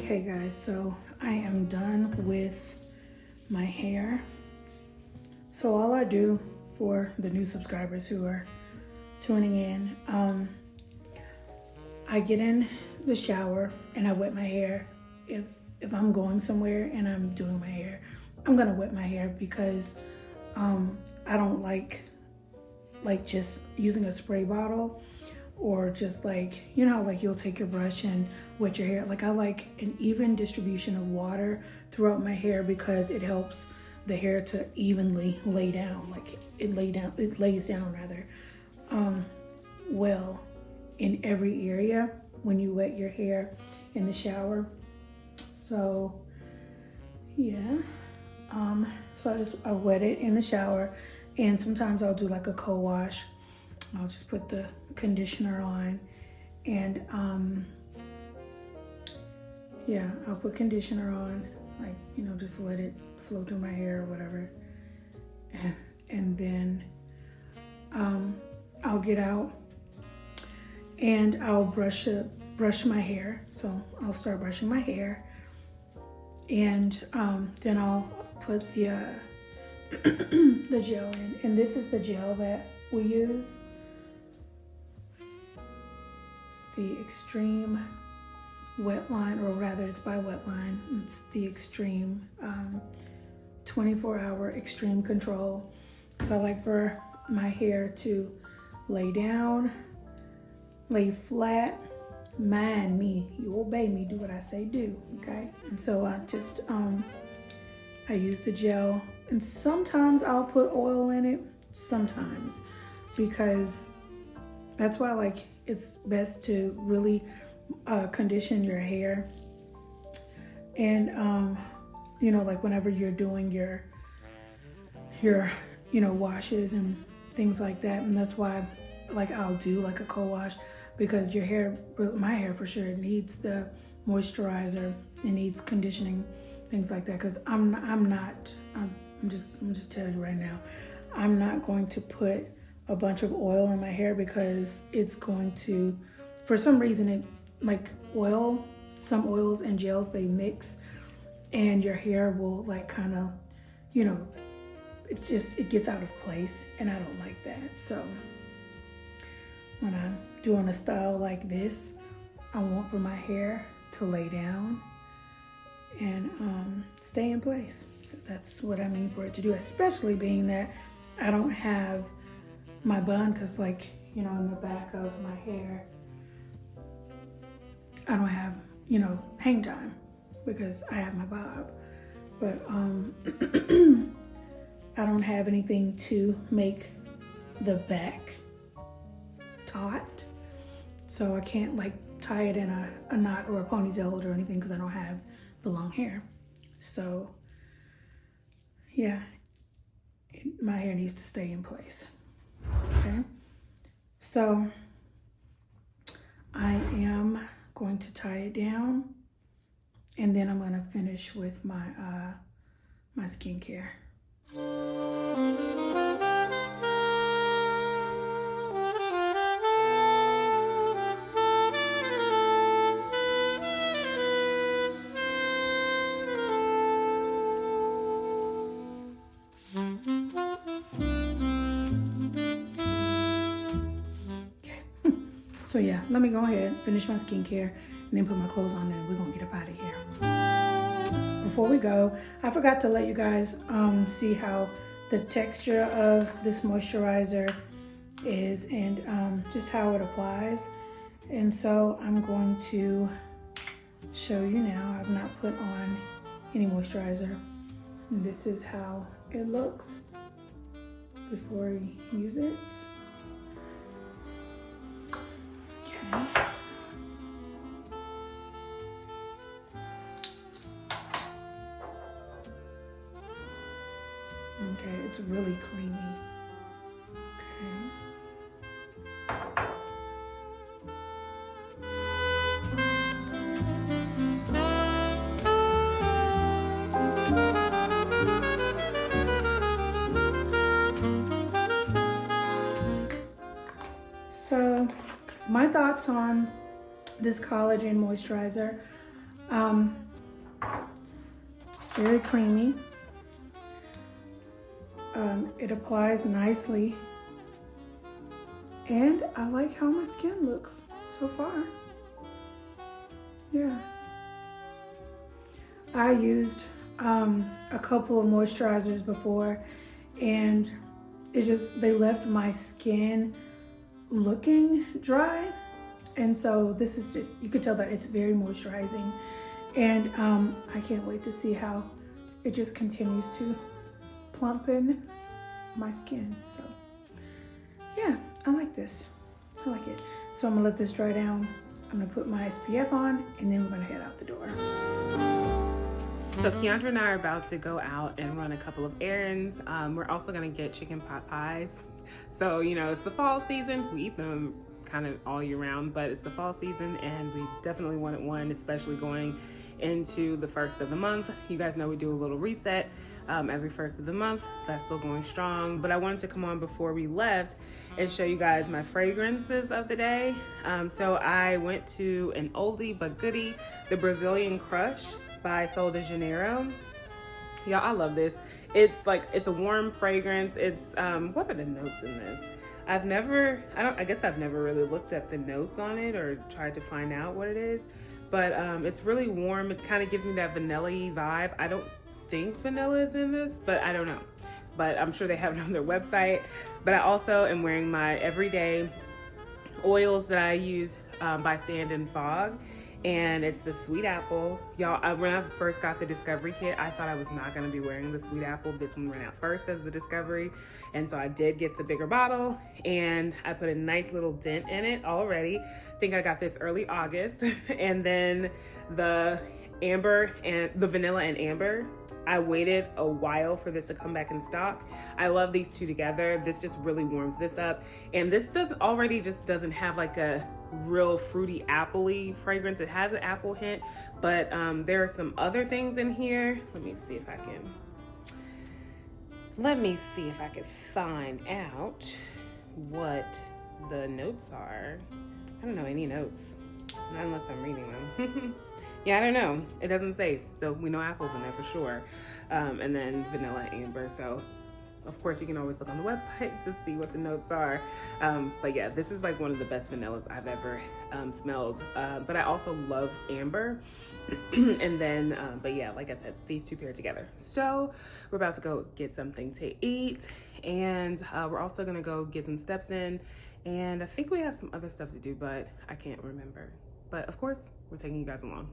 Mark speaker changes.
Speaker 1: Okay guys, so I am done with my hair. So all I do for the new subscribers who are tuning in, I get in the shower and I wet my hair. If I'm going somewhere and I'm doing my hair, I'm gonna wet my hair because I don't like just using a spray bottle, or just like, you know, like you'll take your brush and wet your hair. Like I like an even distribution of water throughout my hair because it helps the hair to evenly lay down. Like it lays down rather well in every area when you wet your hair in the shower. So yeah, so I wet it in the shower, and sometimes I'll do like a co-wash. I'll just put the conditioner on, and yeah, I'll put conditioner on, like, you know, just let it flow through my hair or whatever, and then I'll get out and I'll brush my hair. So I'll start brushing my hair, and then I'll put the the gel in, and this is the gel that we use. The Extreme Wetline, or rather it's by Wetline. It's the Extreme 24-hour Extreme Control. So I like for my hair to lay down, lay flat. Mind me, you obey me, do what I say do, okay? And so I just, I use the gel, and sometimes I'll put oil in it, sometimes, because that's why, like, it's best to really condition your hair. And you know, like whenever you're doing your you know, washes and things like that. And that's why, like, I'll do like a co-wash, because your hair, my hair for sure, needs the moisturizer, it needs conditioning, things like that. Because I'm just telling you right now, I'm not going to put a bunch of oil in my hair, because it's going to, for some reason, it, like oil, some oils and gels, they mix, and your hair will like kind of, you know, it gets out of place, and I don't like that. So when I'm doing a style like this, I want for my hair to lay down and stay in place. That's what I mean for it to do, especially being that I don't have my bun, because, like, you know, in the back of my hair, I don't have, you know, hang time because I have my bob. But I don't have anything to make the back taut, so I can't like tie it in a knot or a ponytail or anything, because I don't have the long hair. So yeah, my hair needs to stay in place. Okay, so I am going to tie it down, and then I'm going to finish with my my skincare. So yeah, let me go ahead, finish my skincare, and then put my clothes on, and we're gonna get up out of here. Before we go, I forgot to let you guys see how the texture of this moisturizer is, and just how it applies. And so I'm going to show you now. I've not put on any moisturizer. And this is how it looks before you use it. really creamy. Okay. So, my thoughts on this collagen moisturizer. It's very creamy. It applies nicely. And I like how my skin looks so far. Yeah. I used a couple of moisturizers before, and they left my skin looking dry. And so this is, you could tell that it's very moisturizing. And I can't wait to see how it just continues to plumpen my skin. So yeah, I like this. I like it. So I'm gonna let this dry down. I'm gonna put my SPF on, and then we're gonna head out the door.
Speaker 2: So Keyondra and I are about to go out and run a couple of errands. We're also gonna get chicken pot pies. So, you know, it's the fall season. We eat them kind of all year round, but it's the fall season and we definitely wanted one, especially going into the first of the month. You guys know we do a little reset every first of the month. That's still going strong, but I wanted to come on before we left and show you guys my fragrances of the day. So I went to an oldie but goodie, the Brazilian Crush by Sol de Janeiro. Y'all, I love this. It's a warm fragrance. It's what are the notes in this? I guess I've never really looked at the notes on it or tried to find out what it is, but it's really warm. It kind of gives me that vanilla-y vibe. I don't think vanilla is in this, but I don't know. But I'm sure they have it on their website. But I also am wearing my everyday oils that I use by Sand and Fog. And it's the sweet apple. Y'all, when I first got the Discovery kit, I thought I was not gonna be wearing the sweet apple. This one ran out first as the Discovery. And so I did get the bigger bottle and I put a nice little dent in it already. I think I got this early August. And then the amber and the vanilla and amber, I waited a while for this to come back in stock. I love these two together. This just really warms this up. And this doesn't have like a real fruity appley fragrance. It has an apple hint, but there are some other things in here. Let me see if I can find out what the notes are. I don't know any notes, not unless I'm reading them. Yeah, I don't know. It doesn't say, so we know apples in there for sure. And then vanilla amber. So of course you can always look on the website to see what the notes are. But yeah, this is like one of the best vanillas I've ever smelled. But I also love amber. And then, but yeah, like I said, these two pair together. So we're about to go get something to eat. And we're also gonna go get some steps in. And I think we have some other stuff to do, but I can't remember. But of course, we're taking you guys along.